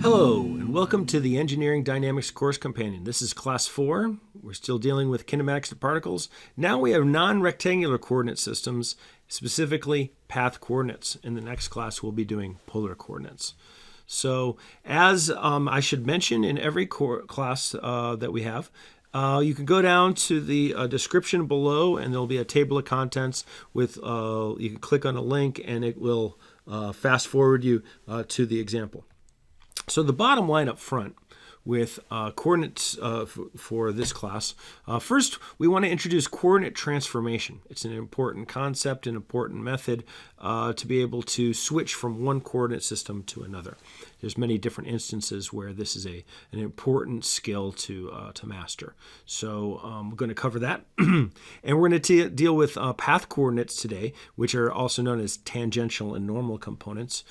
Hello, and welcome to the Engineering Dynamics Course Companion. This is Class 4. We're still dealing with kinematics of particles. Now we have non-rectangular coordinate systems, specifically path coordinates. In the next class, we'll be doing polar coordinates. So, as I should mention in every class that we have, you can go down to the description below, and there'll be a table of contents with, you can click on a link, and it will fast forward you to the example. So the bottom line up front with coordinates for this class, first we want to introduce coordinate transformation. It's an important concept, an important method to be able to switch from one coordinate system to another. There's many different instances where this is an important skill to master. So we're going to cover that. And we're going to deal with path coordinates today, which are also known as tangential and normal components.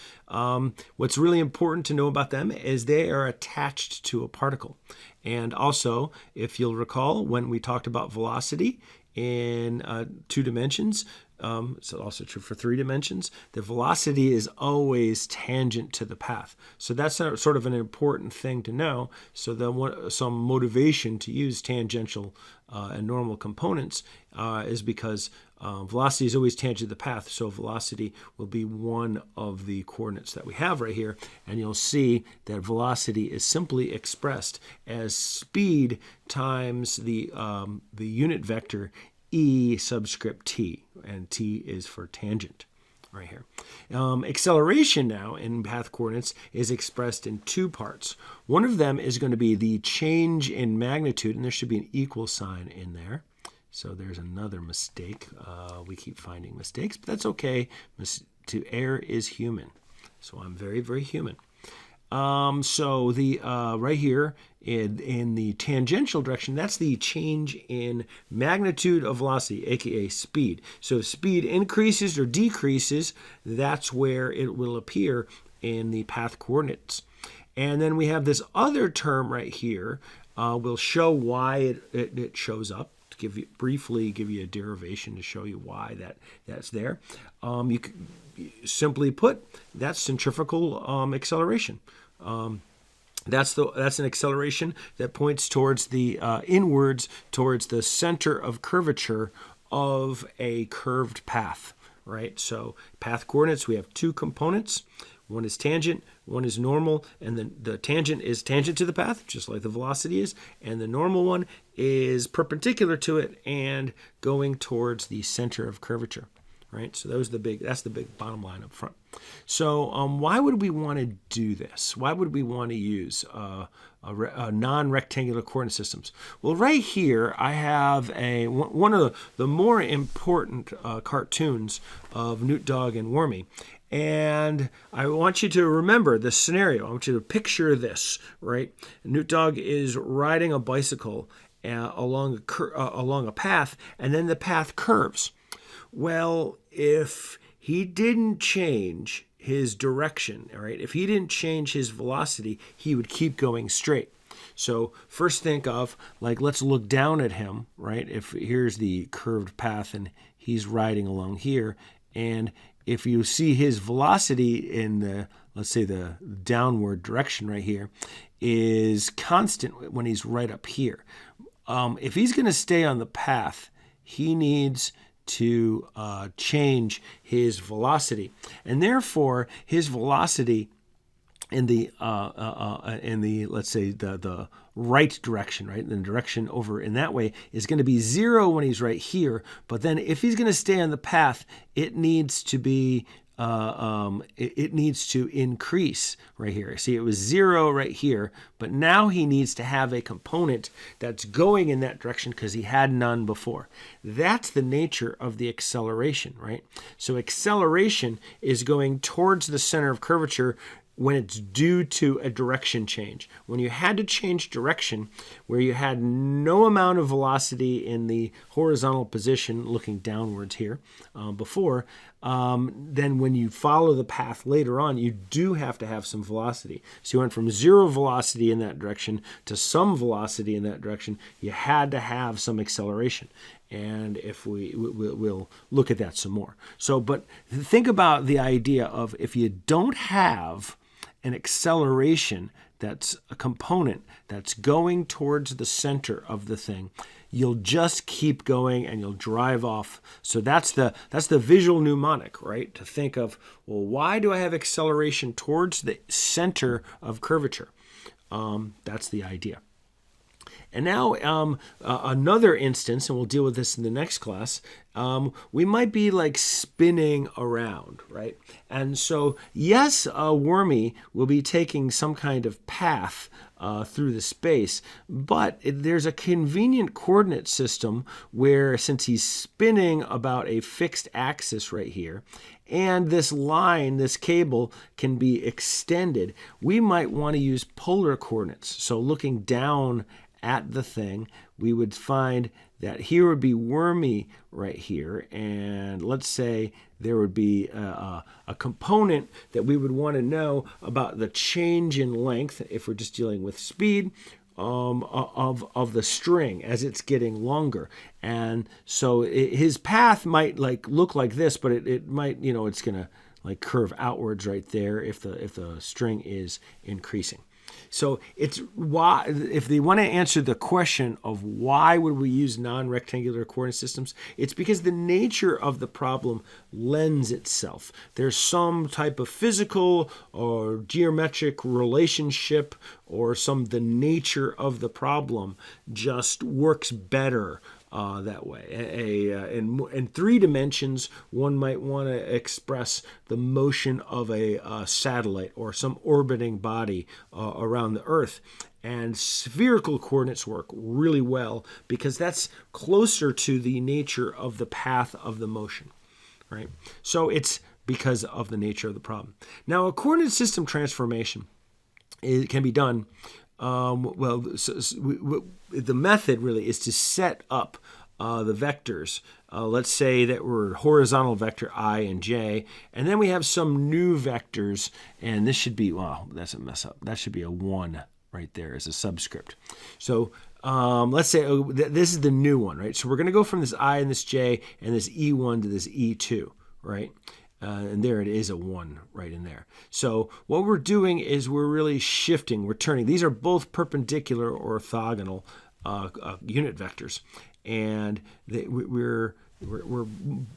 What's really important to know about them is they are attached to a particle. And also, if you'll recall, when we talked about velocity in 2 dimensions, it's also true for 3 dimensions, the velocity is always tangent to the path. So that's sort of an important thing to know. So then some motivation to use tangential and normal components is because velocity is always tangent to the path. So velocity will be one of the coordinates that we have right here. And you'll see that velocity is simply expressed as speed times the unit vector E subscript t, and t is for tangent right here. Acceleration now in path coordinates is expressed in 2 parts. One of them is going to be the change in magnitude, and there should be an equal sign in there. So there's another mistake. We keep finding mistakes, but that's okay. To err is human. So I'm very, very human. So the right here in the tangential direction, that's the change in magnitude of velocity, aka speed. So if speed increases or decreases, that's where it will appear in the path coordinates. And then we have this other term right here. We'll show why it shows up. Briefly give you a derivation to show you why that's there. Simply put, that's centrifugal acceleration. That's an acceleration that points towards the inwards towards the center of curvature of a curved path, right? So path coordinates, we have 2 components. One is tangent, one is normal, and then the tangent is tangent to the path, just like the velocity is, and the normal one is perpendicular to it and going towards the center of curvature, right? So that's the big bottom line up front. So why would we want to do this? Why would we want to use non-rectangular coordinate systems? Well, right here I have one of the more important cartoons of Newt Dog and Wormy. And I want you to remember this scenario. I want you to picture this, right? Newt Dog is riding a bicycle along a path, and then the path curves. Well, if he didn't change his direction, all right, if he didn't change his velocity, he would keep going straight. So first think of, like, let's look down at him, right? If here's the curved path and he's riding along here, and if you see his velocity in the, let's say the downward direction right here, is constant when he's right up here. If he's going to stay on the path, he needs to change his velocity, and therefore his velocity in the let's say the right direction, right, the direction over in that way is going to be 0 when he's right here. But then if he's going to stay on the path, it needs to be it needs to increase right here. See, it was 0 right here, but now he needs to have a component that's going in that direction because he had none before. That's the nature of the acceleration, right? So acceleration is going towards the center of curvature when it's due to a direction change. When you had to change direction, where you had no amount of velocity in the horizontal position, looking downwards here before, then when you follow the path later on, you do have to have some velocity. So you went from 0 velocity in that direction to some velocity in that direction. You had to have some acceleration. And if we'll look at that some more. So, but think about the idea of if you don't have an acceleration that's a component that's going towards the center of the thing, you'll just keep going and you'll drive off. So that's the visual mnemonic, right? To think of, well, why do I have acceleration towards the center of curvature? That's the idea. And now another instance, and we'll deal with this in the next class, we might be like spinning around, right? And so, yes, Wormy will be taking some kind of path through the space, but there's a convenient coordinate system where, since he's spinning about a fixed axis right here, and this line, this cable, can be extended, we might want to use polar coordinates. So looking down at the thing, we would find that here would be Wormy right here, and let's say there would be a component that we would want to know about the change in length, if we're just dealing with speed, of the string as it's getting longer. And so his path might look like this, but it might, it's going to curve outwards right there if the string is increasing. So it's why, if they want to answer the question of why would we use non-rectangular coordinate systems, it's because the nature of the problem lends itself. There's some type of physical or geometric relationship, or the nature of the problem just works better that way. In 3 dimensions, one might want to express the motion of a satellite or some orbiting body around the Earth. And spherical coordinates work really well because that's closer to the nature of the path of the motion, right? So it's because of the nature of the problem. Now, a coordinate system transformation can be done. The method really is to set up the vectors. Let's say that we're horizontal vector I and j, and then we have some new vectors, and this should be, wow, that's a mess up. That should be a 1 right there as a subscript. So let's say this is the new one, right? So we're going to go from this I and this j and this E1 to this E2, right? And there it is, a 1 right in there. So what we're doing is we're really shifting, we're turning. These are both perpendicular or orthogonal unit vectors, and we're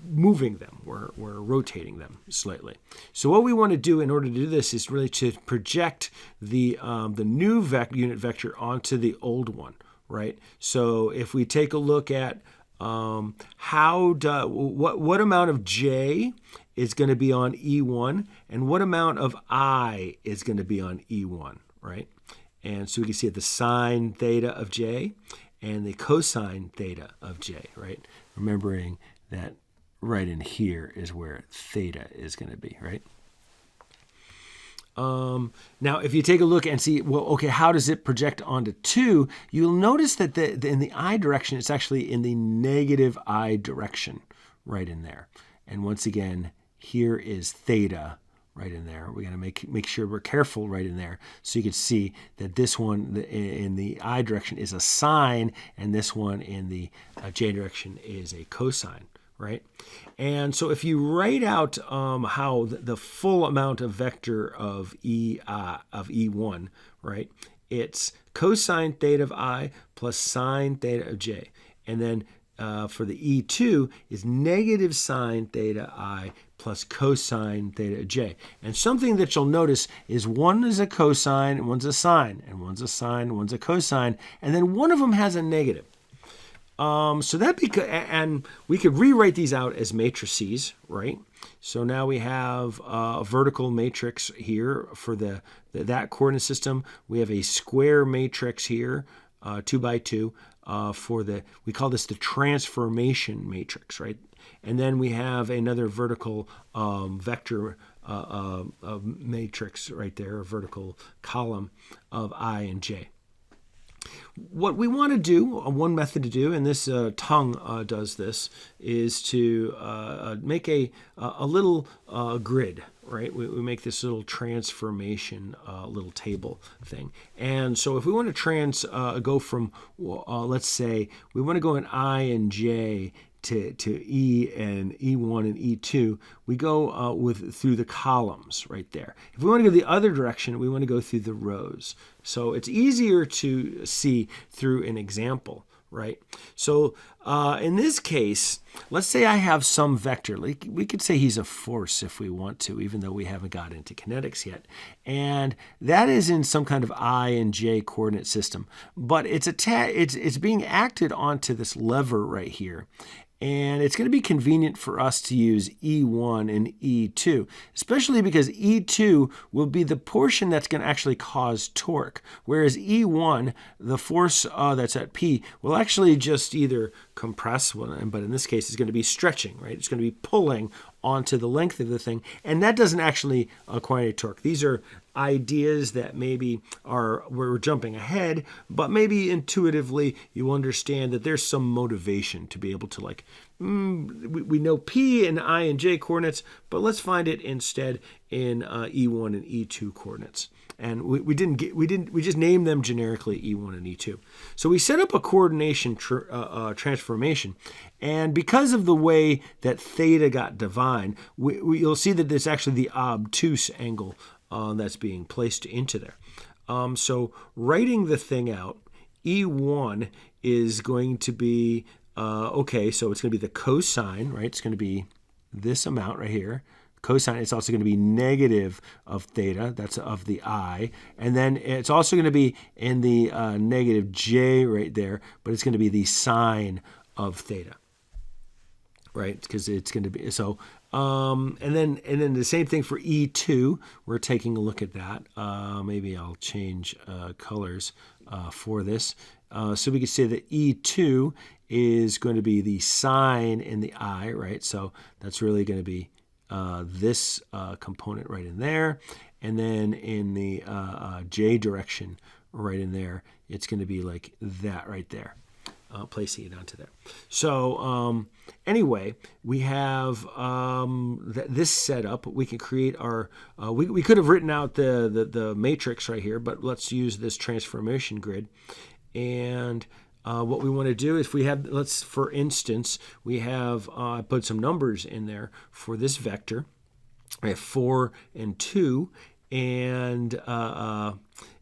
moving them, we're rotating them slightly. So what we want to do in order to do this is really to project the new unit vector onto the old one, right? So if we take a look at what amount of j is going to be on E1 and what amount of I is going to be on E1, right? And so we can see the sine theta of j and the cosine theta of j, right? Remembering that right in here is where theta is going to be, right? Now, if you take a look and see, well, okay, how does it project onto 2? You'll notice that in the I direction, it's actually in the negative I direction right in there. And once again, here is theta right in there. We're going to make sure we're careful right in there. So you can see that this one in the I direction is a sine, and this one in the j direction is a cosine, right? And so if you write out how the full amount of vector of E1, right, it's cosine theta of I plus sine theta of j. And then for the E2 is negative sine theta I plus cosine theta j. And something that you'll notice is one is a cosine and one's a sine, and one's a sine and one's a cosine, and then one of them has a negative. And we could rewrite these out as matrices, right? So now we have a vertical matrix here for that coordinate system. We have a square matrix here, 2 by 2, we call this the transformation matrix, right? And then we have another vertical vector matrix right there, a vertical column of I and j. What we want to do, one method to do, and this tongue does this, is to make a little grid, right? We make this little transformation little table thing. And so if we want to go from, let's say, we want to go in I and j to E and E1 and E2, we go through the columns right there. If we want to go the other direction, we want to go through the rows. So it's easier to see through an example, right? So in this case, let's say I have some vector. Like we could say he's a force if we want to, even though we haven't got into kinetics yet. And that is in some kind of I and J coordinate system. But it's being acted onto this lever right here. And it's going to be convenient for us to use E1 and E2, especially because E2 will be the portion that's going to actually cause torque, whereas E1, the force that's at P, will actually just either compress, but in this case it's going to be stretching, right? It's going to be pulling onto the length of the thing, and that doesn't actually acquire any torque. These are ideas that maybe we're jumping ahead, but maybe intuitively you understand that there's some motivation to be able to we know P and I and J coordinates, but let's find it instead in E1 and E2 coordinates. And we just named them generically E1 and E2. So we set up a coordination transformation, and because of the way that theta got defined, you'll see that there's actually the obtuse angle that's being placed into there. So writing the thing out, E1 is going to be, okay, so it's going to be the cosine, right? It's going to be this amount right here. Cosine, it's also going to be negative of theta, that's of the I. And then it's also going to be in the negative J right there, but it's going to be the sine of theta, right? Because it's going to be, so, and then the same thing for E2, we're taking a look at that. Maybe I'll change colors for this. So we could say that E2 is going to be the sine in the I, right? So that's really going to be this component right in there, and then in the J direction right in there, it's going to be like that right there, placing it onto there. So anyway, we have this setup. We can create our, we could have written out the matrix right here, but let's use this transformation grid. And what we want to do is we have, for instance, we have put some numbers in there for this vector. I have 4 and 2, and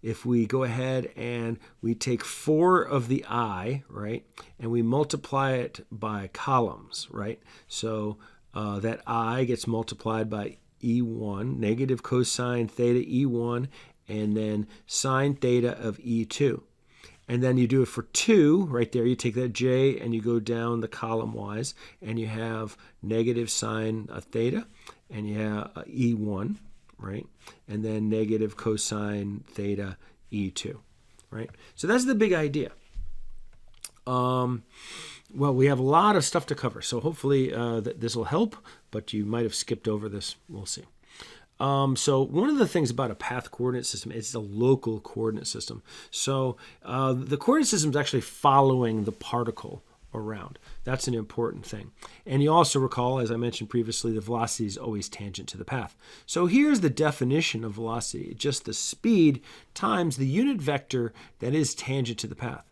if we go ahead and we take 4 of the I, right, and we multiply it by columns, right, so that I gets multiplied by E1, negative cosine theta E1, and then sine theta of E2. And then you do it for 2, right there. You take that J and you go down the column wise, and you have negative sine theta, and you have E1, right? And then negative cosine theta E2, right? So that's the big idea. Well, we have a lot of stuff to cover, so hopefully this will help, but you might have skipped over this. We'll see. So one of the things about a path coordinate system is it's a local coordinate system. So the coordinate system is actually following the particle around. That's an important thing. And you also recall, as I mentioned previously, the velocity is always tangent to the path. So here's the definition of velocity, just the speed times the unit vector that is tangent to the path.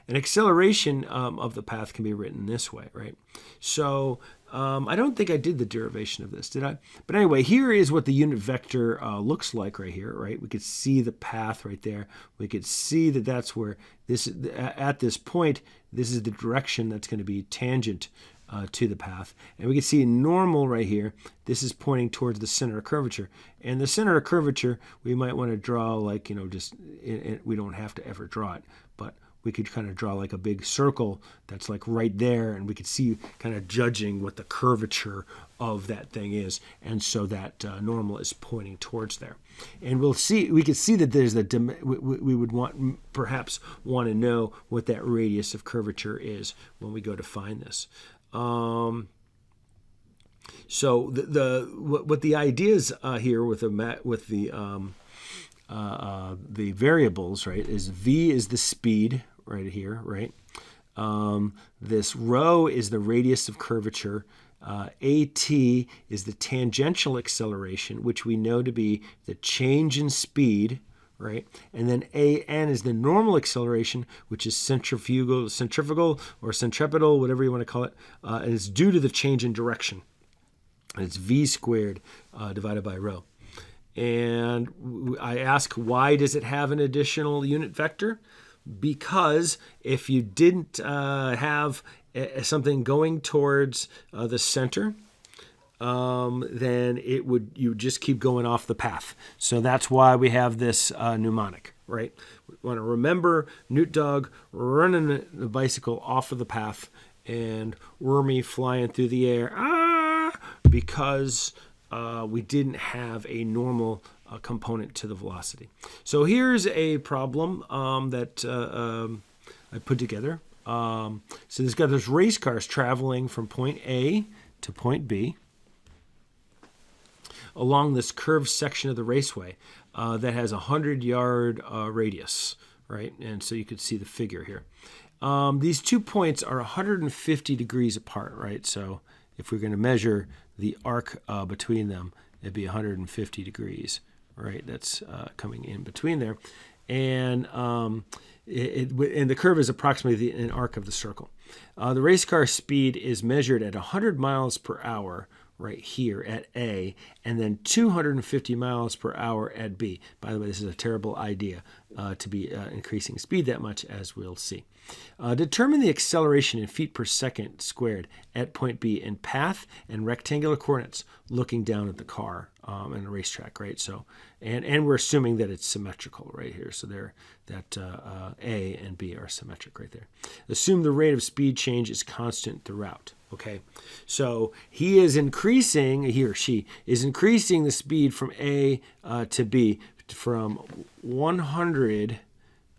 An acceleration of the path can be written this way, right? So I don't think I did the derivation of this, did I? But anyway, here is what the unit vector looks like right here, right? We could see the path right there. We could see that that's where this, at this point, this is the direction that's going to be tangent to the path. And we can see normal right here. This is pointing towards the center of curvature. And the center of curvature, we might want to draw like, just, we don't have to ever draw it, but we could kind of draw like a big circle that's like right there, and we could see kind of judging what the curvature of that thing is, and so that normal is pointing towards there. And we could see that there's we would perhaps want to know what that radius of curvature is when we go to find this. So what the ideas here with the variables, right, is V is the speed right here, right? This rho is the radius of curvature. AT is the tangential acceleration, which we know to be the change in speed, right? And then AN is the normal acceleration, which is centrifugal or centripetal, whatever you want to call it, and it's due to the change in direction. And it's v squared divided by rho. And I ask, why does it have an additional unit vector? Because if you didn't have something going towards the center, then you just keep going off the path. So that's why we have this mnemonic, right? We want to remember Newt Dog running the bicycle off of the path and Wormy flying through the air, because we didn't have a normal component to the velocity. So here's a problem that I put together. So there's race cars traveling from point A to point B along this curved section of the raceway that has a 100-yard radius, right? And so you could see the figure here. These 2 points are 150 degrees apart, right? So if we're going to measure the arc between them, it'd be 150 degrees, right? That's coming in between there. And and the curve is approximately an arc of the circle. The race car speed is measured at 100 miles per hour right here at A, and then 250 miles per hour at B. By the way, this is a terrible idea to be increasing speed that much, as we'll see. Determine the acceleration in feet per second squared at point B in path and rectangular coordinates looking down at the car and the racetrack, right? So, and we're assuming that it's symmetrical right here. So that A and B are symmetric right there. Assume the rate of speed change is constant throughout. Okay, so he or she is increasing the speed from A to B from 100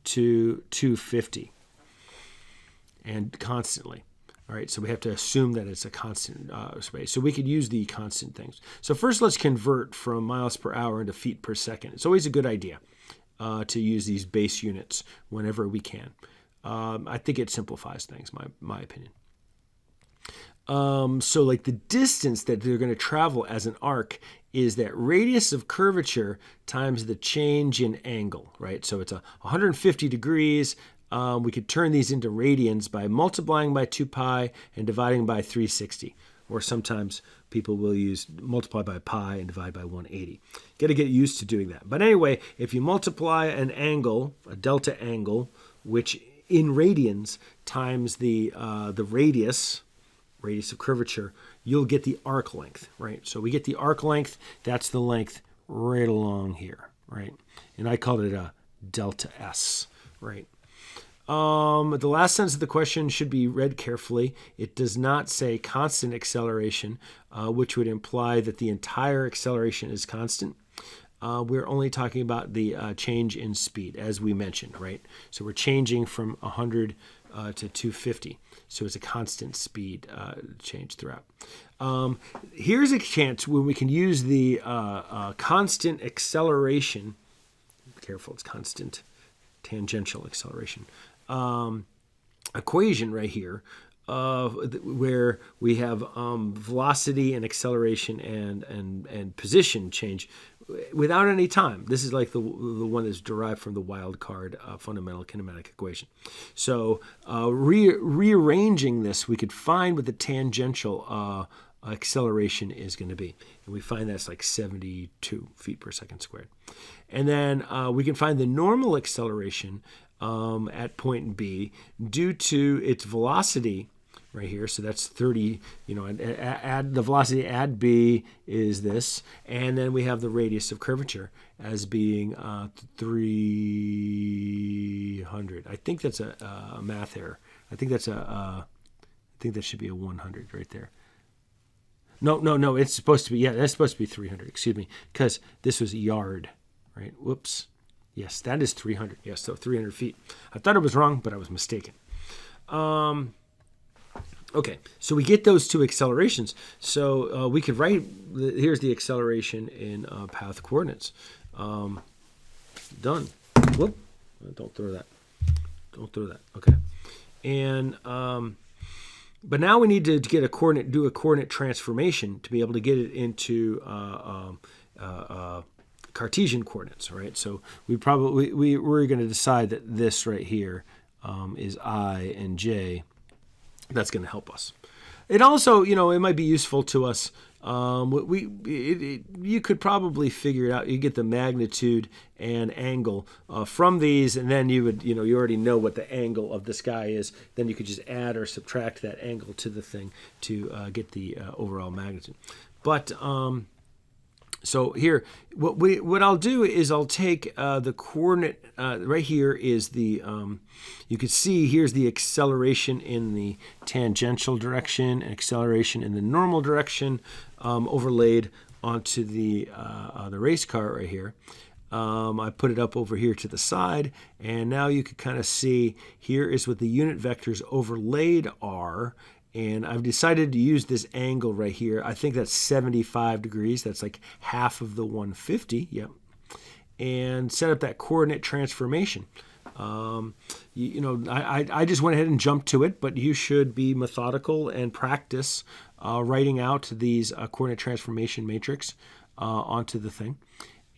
to 250 and constantly. All right, so we have to assume that it's a constant space. So we could use the constant things. So first, let's convert from miles per hour into feet per second. It's always a good idea to use these base units whenever we can. I think it simplifies things, my opinion. So like the distance that they're going to travel as an arc is that radius of curvature times the change in angle, right? So it's 150 degrees. We could turn these into radians by multiplying by 2 pi and dividing by 360. Or sometimes people will use multiply by pi and divide by 180. Got to get used to doing that. But anyway, if you multiply an angle, a delta angle, which in radians times the radius of curvature, you'll get the arc length, right? So we get the arc length, that's the length right along here, right? And I called it a delta S, right? The last sentence of the question should be read carefully. It does not say constant acceleration, which would imply that the entire acceleration is constant. We're only talking about the change in speed, as we mentioned, right? So we're changing from 100 to 250. So it's a constant speed change throughout. Here's a chance when we can use the constant acceleration. Be careful, it's constant tangential acceleration. Equation right here where we have velocity and acceleration and position change without any time. This is like the one that's derived from the wild card fundamental kinematic equation. So rearranging this, we could find what the tangential acceleration is going to be. And we find that's like 72 feet per second squared. And then we can find the normal acceleration at point B due to its velocity right here. So that's 30, add the velocity at B is this. And then we have the radius of curvature as being 300. I think that's a math error. I think that should be a 100 right there. No, it's supposed to be, that's supposed to be 300, excuse me, because this was a yard, right? Whoops. Yes, that is 300. Yes, so 300 feet. I thought it was wrong, but I was mistaken. Okay, so we get those two accelerations. So we could write, here's the acceleration in path coordinates. Done. Whoop. Don't throw that. Okay. And, but now we need to get do a coordinate transformation to be able to get it into Cartesian coordinates, right? So we're going to decide that this right here is I and j. That's going to help us. It also, it might be useful to us. You could probably figure it out. You get the magnitude and angle from these, and then you would, you already know what the angle of the sky is. Then you could just add or subtract that angle to the thing to get the overall magnitude. But so here, what I'll do is I'll take the coordinate right here is the you can see here's the acceleration in the tangential direction and acceleration in the normal direction overlaid onto the race car right here. I put it up over here to the side, and now you can kind of see here is what the unit vectors overlaid are. And I've decided to use this angle right here. I think that's 75 degrees. That's like half of the 150. Yep. And set up that coordinate transformation. I just went ahead and jumped to it, but you should be methodical and practice writing out these coordinate transformation matrix onto the thing.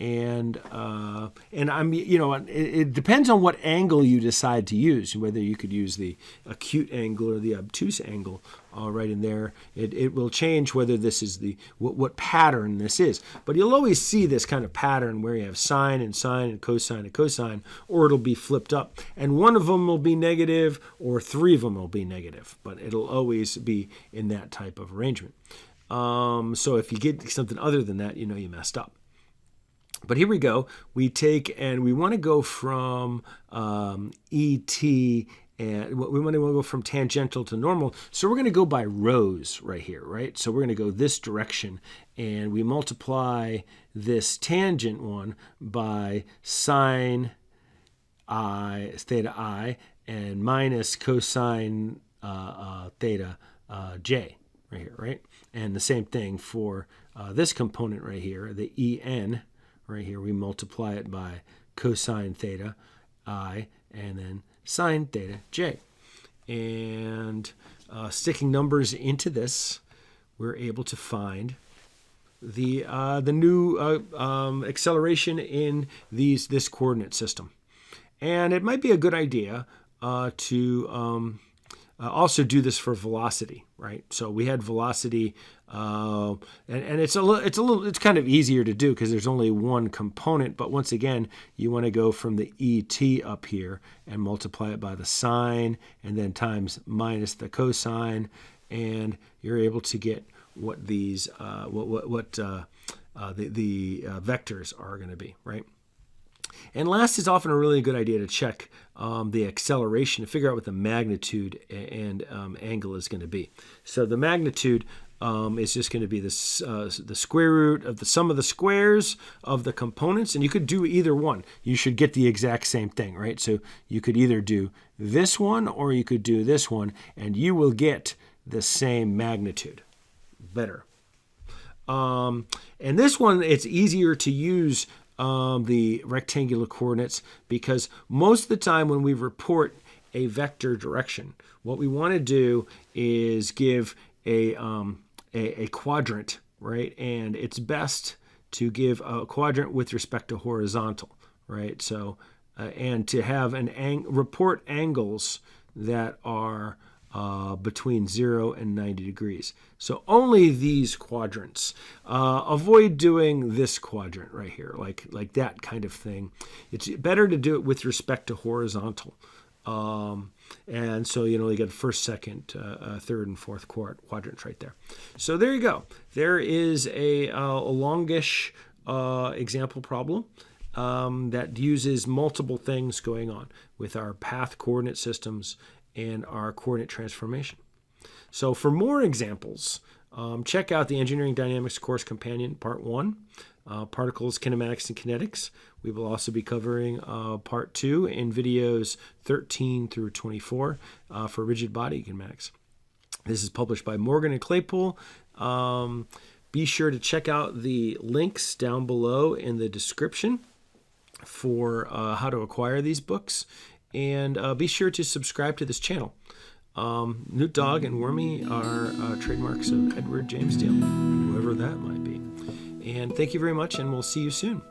And I'm, it depends on what angle you decide to use, whether you could use the acute angle or the obtuse angle right in there. It will change whether this is what pattern this is. But you'll always see this kind of pattern where you have sine and cosine and cosine, or it'll be flipped up. And one of them will be negative, or three of them will be negative. But it'll always be in that type of arrangement. So if you get something other than that, you messed up. But here we go. We take and we want to go from ET, and we want to go from tangential to normal. So we're going to go by rows right here, right? So we're going to go this direction, and we multiply this tangent one by sine I, theta I, and minus cosine theta j right here, right? And the same thing for this component right here, the EN. Right here, we multiply it by cosine theta I and then sine theta j. And sticking numbers into this, we're able to find the new acceleration in this coordinate system. And it might be a good idea to also do this for velocity, right? So we had velocity, and it's kind of easier to do because there's only one component. But once again, you want to go from the ET up here and multiply it by the sine, and then times minus the cosine, and you're able to get what these the vectors are going to be, right? And last is often a really good idea to check the acceleration to figure out what the magnitude and angle is going to be. So the magnitude is just going to be the square root of the sum of the squares of the components. And you could do either one. You should get the exact same thing, right? So you could either do this one or you could do this one, and you will get the same magnitude. Better. And this one, it's easier to use the rectangular coordinates because most of the time when we report a vector direction, what we want to do is give a quadrant, right? And it's best to give a quadrant with respect to horizontal, right? So and to have report angles that are between 0 and 90 degrees. So only these quadrants. Avoid doing this quadrant right here, like that kind of thing. It's better to do it with respect to horizontal. And so, you get first, second, third, and fourth quadrants right there. So there you go. There is a longish example problem that uses multiple things going on with our path coordinate systems and our coordinate transformation. So for more examples, check out the Engineering Dynamics Course Companion, Part 1, Particles, Kinematics, and Kinetics. We will also be covering Part 2 in videos 13 through 24 for rigid body kinematics. This is published by Morgan and Claypool. Be sure to check out the links down below in the description for how to acquire these books. And be sure to subscribe to this channel. Newt Dog and Wormy are trademarks of Edward James Dale, whoever that might be. And thank you very much, and we'll see you soon.